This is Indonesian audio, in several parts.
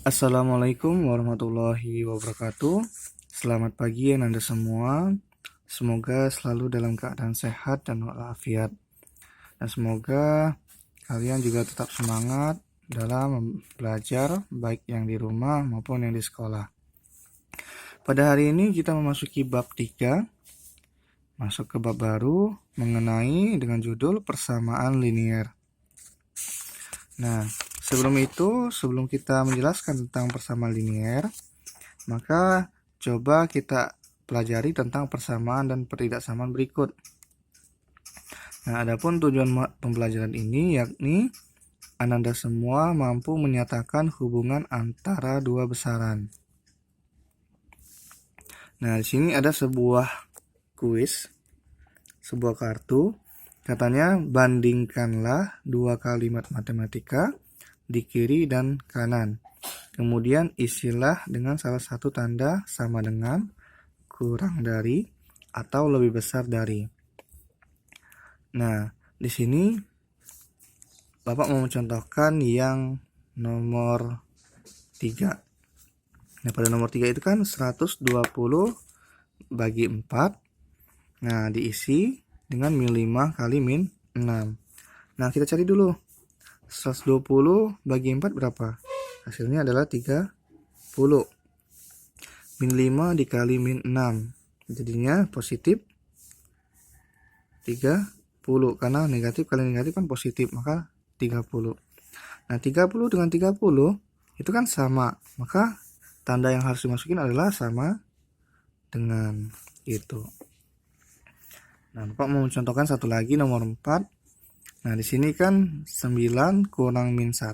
Assalamualaikum warahmatullahi wabarakatuh. Selamat pagi Anda semua. Semoga selalu dalam keadaan sehat dan walafiat. Dan semoga kalian juga tetap semangat dalam belajar, baik yang di rumah maupun yang di sekolah. Pada hari ini kita memasuki bab 3, masuk ke bab baru mengenai dengan judul persamaan linier. Nah, sebelum kita menjelaskan tentang persamaan linier, maka coba kita pelajari tentang persamaan dan pertidaksamaan berikut. Nah, adapun tujuan pembelajaran ini yakni Anda semua mampu menyatakan hubungan antara dua besaran. Nah, di sini ada sebuah kuis, sebuah kartu. Katanya bandingkanlah dua kalimat matematika di kiri dan kanan. Kemudian isilah dengan salah satu tanda sama dengan, kurang dari, atau lebih besar dari. Nah, di sini Bapak mau mencontohkan yang nomor 3. Nah, pada nomor 3 itu kan 120 bagi 4. Nah, diisi dengan min 5 kali min 6. Nah, kita cari dulu. 120 bagi 4 berapa? Hasilnya adalah 30. Min 5 dikali min 6. Jadinya positif 30. Karena negatif kali negatif kan positif, maka 30. Nah, 30 dengan 30 itu kan sama. Maka tanda yang harus dimasukin adalah sama dengan itu. Nah, Bapak mau mencontohkan satu lagi nomor 4. Nah, di sini kan 9 kurang min 1.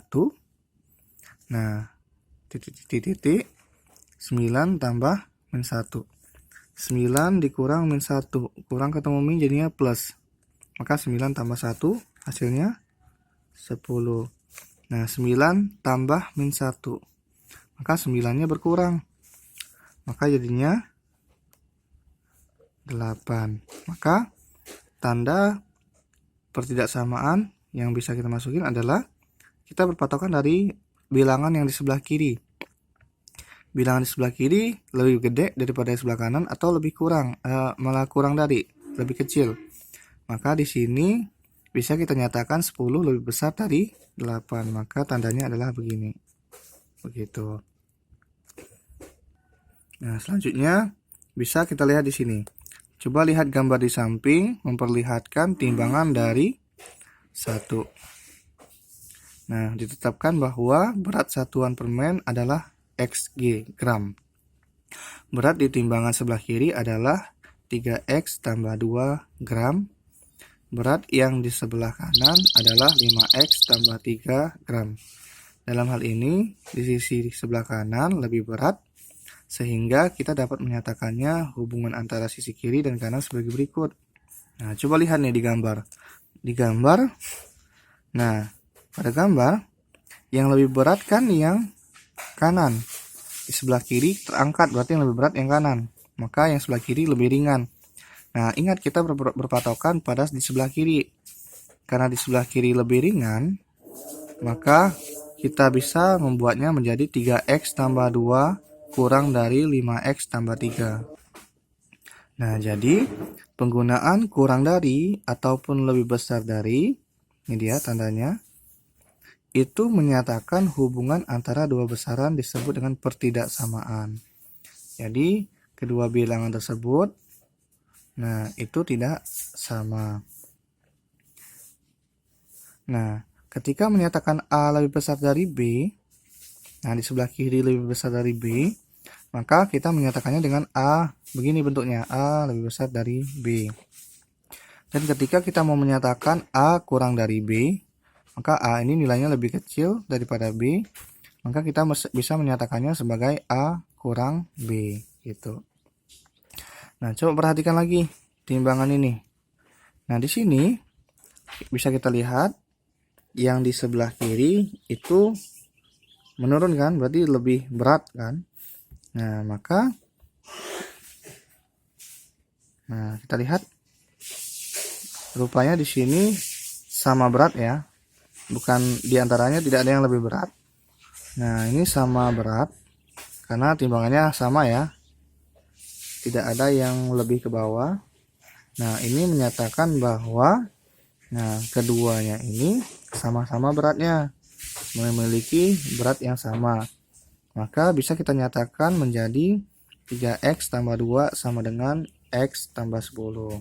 Nah, titik 9 tambah min 1. 9 dikurang min 1. Kurang ketemu min jadinya plus. Maka 9 tambah 1 hasilnya 10. Nah, 9 tambah min 1. Maka 9-nya berkurang. Maka jadinya 8. Maka tanda pertidaksamaan yang bisa kita masukin adalah kita berpatokan dari bilangan yang di sebelah kiri. Bilangan di sebelah kiri lebih gede daripada di sebelah kanan atau lebih kurang, malah kurang dari, lebih kecil. Maka di sini bisa kita nyatakan 10 lebih besar dari 8. Maka tandanya adalah begini. Begitu. Nah, selanjutnya bisa kita lihat di sini. Coba lihat gambar di samping memperlihatkan timbangan dari 1. Nah, ditetapkan bahwa berat satuan permen adalah XG, gram. Berat di timbangan sebelah kiri adalah 3X tambah 2 gram. Berat yang di sebelah kanan adalah 5X tambah 3 gram. Dalam hal ini, di sisi sebelah kanan lebih berat, sehingga kita dapat menyatakannya hubungan antara sisi kiri dan kanan sebagai berikut. Nah, coba lihat nih di gambar. Nah, pada gambar, yang lebih berat kan yang kanan. Di sebelah kiri terangkat, berarti yang lebih berat yang kanan. Maka yang sebelah kiri lebih ringan. Nah, ingat kita berpatokan pada di sebelah kiri. Karena di sebelah kiri lebih ringan, maka kita bisa membuatnya menjadi 3X tambah 2 kurang dari 5X tambah 3. Nah, jadi penggunaan kurang dari ataupun lebih besar dari, ini dia tandanya, itu menyatakan hubungan antara dua besaran disebut dengan pertidaksamaan. Jadi, kedua bilangan tersebut, nah, itu tidak sama. Nah, ketika menyatakan A lebih besar dari B, nah di sebelah kiri lebih besar dari B, maka kita menyatakannya dengan A. Begini bentuknya, A lebih besar dari B. Dan ketika kita mau menyatakan A kurang dari B, maka A ini nilainya lebih kecil daripada B, maka kita bisa menyatakannya sebagai A kurang B, gitu. Nah, coba perhatikan lagi timbangan ini. Nah, di sini bisa kita lihat yang di sebelah kiri itu menurun kan, berarti lebih berat kan. Nah, maka kita lihat rupanya di sini sama berat ya. Bukan diantaranya tidak ada yang lebih berat. Nah, ini sama berat karena timbangannya sama ya, tidak ada yang lebih ke bawah. Nah, ini menyatakan bahwa keduanya ini sama-sama beratnya, memiliki berat yang sama. Maka bisa kita nyatakan menjadi 3x tambah 2 sama dengan x tambah 10.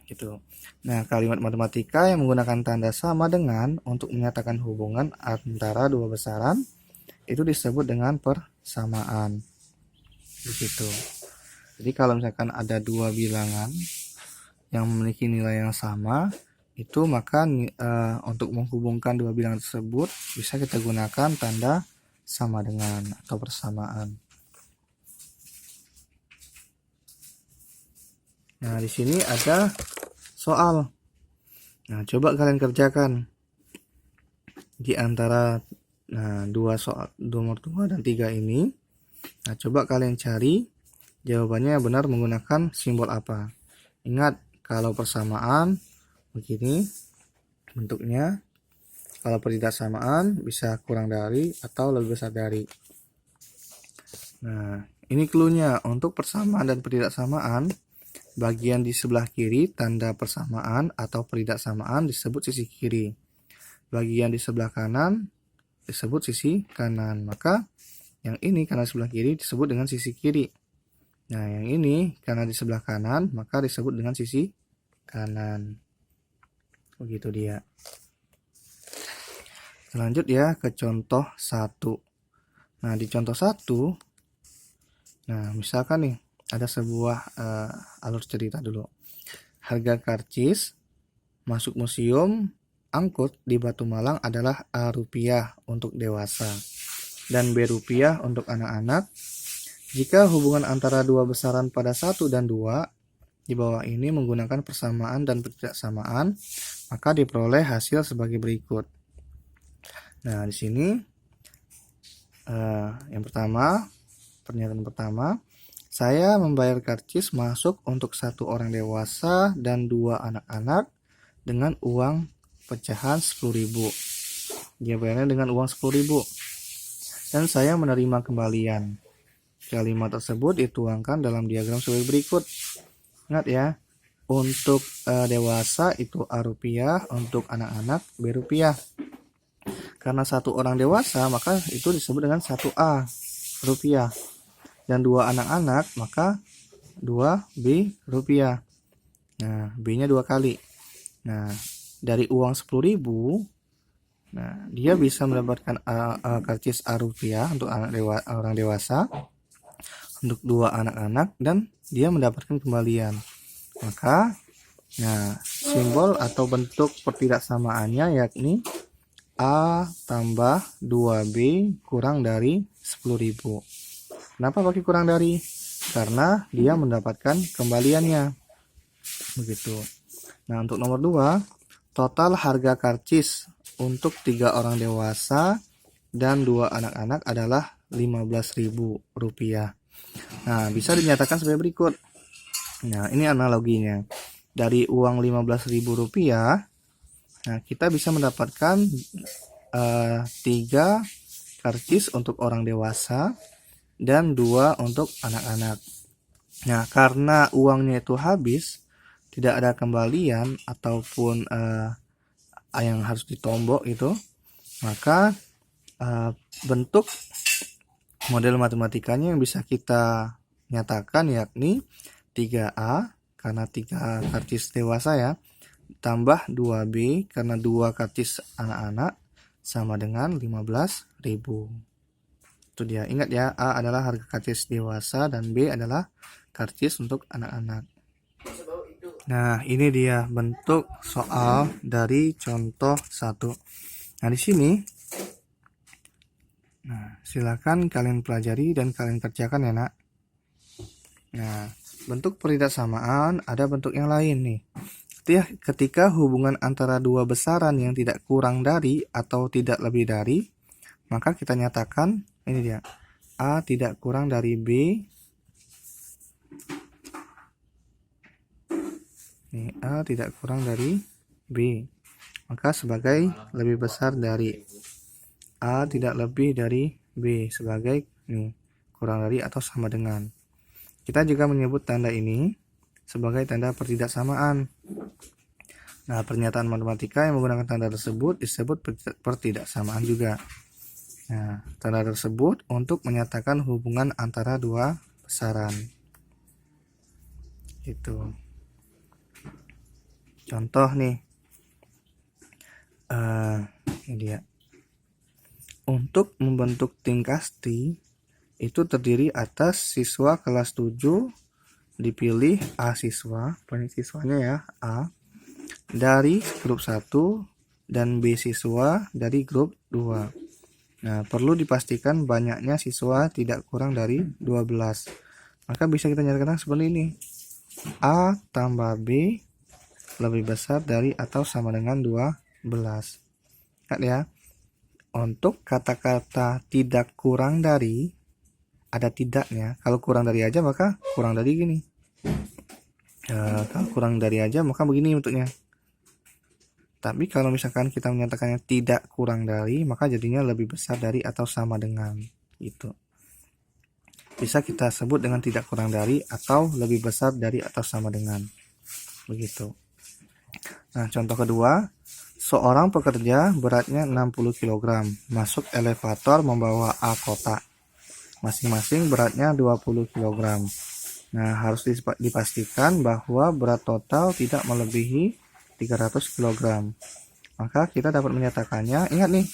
Gitu. Nah, kalimat matematika yang menggunakan tanda sama dengan untuk menyatakan hubungan antara dua besaran itu disebut dengan persamaan. Begitu. Jadi kalau misalkan ada dua bilangan yang memiliki nilai yang sama, itu maka untuk menghubungkan dua bilangan tersebut bisa kita gunakan tanda sama dengan atau persamaan. Nah, di sini ada soal. Nah, coba kalian kerjakan di antara dua soal nomor 2 dan 3 ini. Nah, coba kalian cari jawabannya yang benar menggunakan simbol apa. Ingat, kalau persamaan begini bentuknya, kalau pertidaksamaan bisa kurang dari atau lebih besar dari. Nah, ini cluenya. Untuk persamaan dan pertidaksamaan, bagian di sebelah kiri tanda persamaan atau pertidaksamaan disebut sisi kiri. Bagian di sebelah kanan disebut sisi kanan. Maka yang ini karena sebelah kiri disebut dengan sisi kiri. Nah, yang ini karena di sebelah kanan maka disebut dengan sisi kanan. Begitu dia. Lanjut ya ke contoh 1. Nah, di contoh 1, nah misalkan nih ada sebuah alur cerita dulu. Harga karcis masuk museum angkut di Batu Malang adalah Rp untuk dewasa dan Rp untuk anak-anak. Jika hubungan antara dua besaran pada 1 dan 2 di bawah ini menggunakan persamaan dan pertidaksamaan, maka diperoleh hasil sebagai berikut. Nah, di sini yang pertama, pernyataan pertama, saya membayar karcis masuk untuk 1 orang dewasa dan 2 anak-anak dengan uang pecahan 10.000. Dia bayarnya dengan uang 10.000. Dan saya menerima kembalian. Kalimat tersebut dituangkan dalam diagram sebagai berikut. Ingat ya, untuk dewasa itu Rp, untuk anak-anak Rp. Karena 1 orang dewasa maka itu disebut dengan 1A rupiah. Dan 2 anak-anak maka 2B rupiah. Nah, B-nya 2 kali. Nah, dari uang 10.000, nah dia bisa mendapatkan karcis Rp untuk orang dewasa, untuk 2 anak-anak, dan dia mendapatkan kembalian. Maka simbol atau bentuk pertidaksamaannya yakni A tambah 2B kurang dari 10.000. Kenapa pakai kurang dari? Karena dia mendapatkan kembaliannya. Begitu. Nah, untuk nomor 2, total harga karcis untuk 3 orang dewasa dan 2 anak-anak adalah Rp15.000. Nah, bisa dinyatakan sebagai berikut. Nah, ini analoginya. Dari uang Rp15.000, nah kita bisa mendapatkan 3 karcis untuk orang dewasa dan 2 untuk anak-anak. Nah, karena uangnya itu habis, tidak ada kembalian ataupun yang harus ditombok itu, maka bentuk model matematikanya yang bisa kita nyatakan yakni 3A karena 3 karcis dewasa ya, tambah 2B karena 2 karcis anak-anak sama dengan 15.000. Itu dia. Ingat ya, A adalah harga karcis dewasa dan B adalah karcis untuk anak-anak. Nah, ini dia bentuk soal dari contoh 1. Nah, di sini silakan kalian pelajari dan kalian kerjakan ya, Nak. Nah, bentuk pertidaksamaan ada bentuk yang lain nih. Ketika hubungan antara dua besaran yang tidak kurang dari atau tidak lebih dari, maka kita nyatakan ini dia, A tidak kurang dari B. Ini A tidak kurang dari B. Maka sebagai lebih besar dari. A tidak lebih dari B sebagai nih kurang dari atau sama dengan. Kita juga menyebut tanda ini sebagai tanda pertidaksamaan. Nah, pernyataan matematika yang menggunakan tanda tersebut disebut pertidaksamaan juga. Nah, tanda tersebut untuk menyatakan hubungan antara dua besaran. Itu. Contoh nih. Ini dia. Untuk membentuk tingkasti itu terdiri atas siswa kelas 7 dipilih A siswa, banyak siswanya ya, A, dari grup 1 dan B siswa dari grup 2. Nah, perlu dipastikan banyaknya siswa tidak kurang dari 12. Maka bisa kita nyatakan seperti ini. A tambah B lebih besar dari atau sama dengan 12. Lihat ya. Untuk kata-kata tidak kurang dari, ada tidaknya. Kalau kurang dari aja maka kurang dari gini. Kalau kurang dari aja maka begini bentuknya. Tapi kalau misalkan kita menyatakannya tidak kurang dari, maka jadinya lebih besar dari atau sama dengan. Gitu. Bisa kita sebut dengan tidak kurang dari atau lebih besar dari atau sama dengan. Begitu. Nah, contoh kedua, seorang pekerja beratnya 60 kg masuk elevator membawa A kotak. Masing-masing beratnya 20 kg. Nah, harus dipastikan bahwa berat total tidak melebihi 300 kg. Maka kita dapat menyatakannya, ingat nih,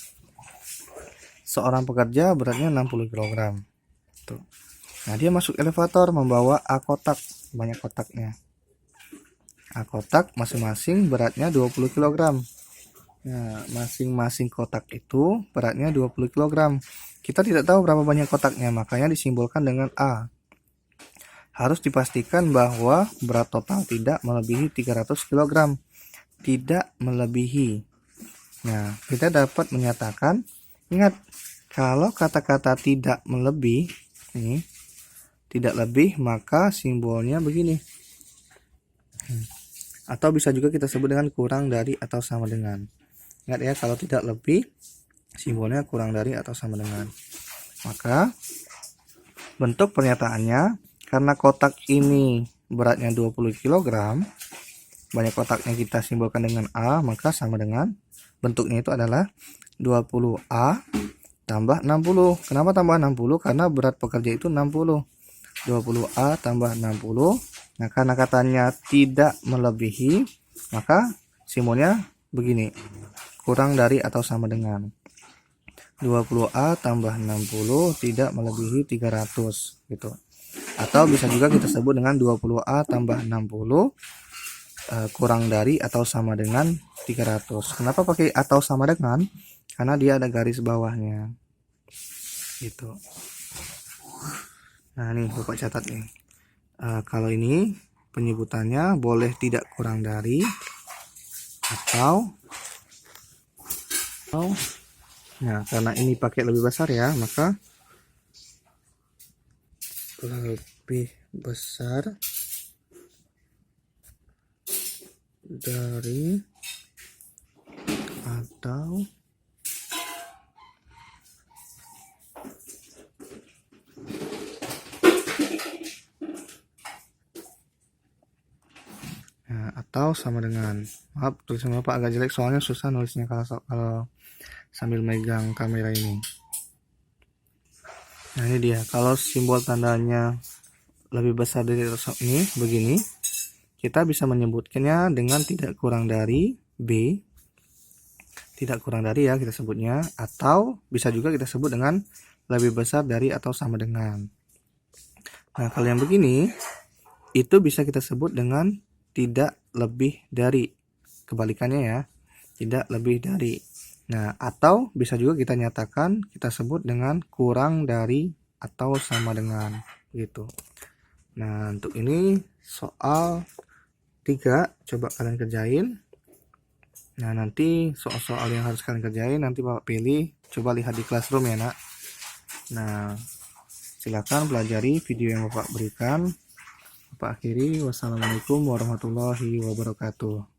seorang pekerja beratnya 60 kg. Tuh. Nah, dia masuk elevator membawa A kotak, banyak kotaknya. A kotak masing-masing beratnya 20 kg. Nah, masing-masing kotak itu beratnya 20 kg. Kita tidak tahu berapa banyak kotaknya, makanya disimbolkan dengan A. Harus dipastikan bahwa berat total tidak melebihi 300 kg. Tidak melebihi. Nah, kita dapat menyatakan, ingat, kalau kata-kata tidak melebih, ini tidak lebih, maka simbolnya begini. Atau bisa juga kita sebut dengan kurang dari atau sama dengan. Ingat ya, kalau tidak lebih, simbolnya kurang dari atau sama dengan. Maka, bentuk pernyataannya, karena kotak ini beratnya 20 kg, banyak kotaknya kita simbolkan dengan A, maka sama dengan, bentuknya itu adalah 20A tambah 60. Kenapa tambah 60? Karena berat pekerja itu 60. 20A tambah 60. Nah, karena katanya tidak melebihi, maka simbolnya begini, kurang dari atau sama dengan. 20A tambah 60 tidak melebihi 300 gitu. Atau bisa juga kita sebut dengan 20A tambah 60 kurang dari atau sama dengan 300. Kenapa pakai atau sama dengan? Karena dia ada garis bawahnya. Gitu. Nah, nih Bapak catat nih. Kalau ini penyebutannya boleh tidak kurang dari atau nah, karena ini pakai lebih besar ya, maka lebih besar dari atau sama dengan. Maaf, tulisan Bapak agak jelek soalnya susah nulisnya kalau sambil megang kamera ini. Nah, ini dia. Kalau simbol tandanya lebih besar dari ini begini, kita bisa menyebutkannya dengan tidak kurang dari B. Tidak kurang dari ya kita sebutnya, atau bisa juga kita sebut dengan lebih besar dari atau sama dengan. Nah, kalau yang begini itu bisa kita sebut dengan tidak lebih dari, kebalikannya ya, tidak lebih dari. Nah, atau bisa juga kita nyatakan, kita sebut dengan kurang dari atau sama dengan gitu. Nah, untuk ini soal 3 coba kalian kerjain. Nah, nanti soal-soal yang harus kalian kerjain nanti Bapak pilih, coba lihat di Classroom ya nak. Nah, silakan pelajari video yang Bapak berikan. Bapak akhiri, wassalamualaikum warahmatullahi wabarakatuh.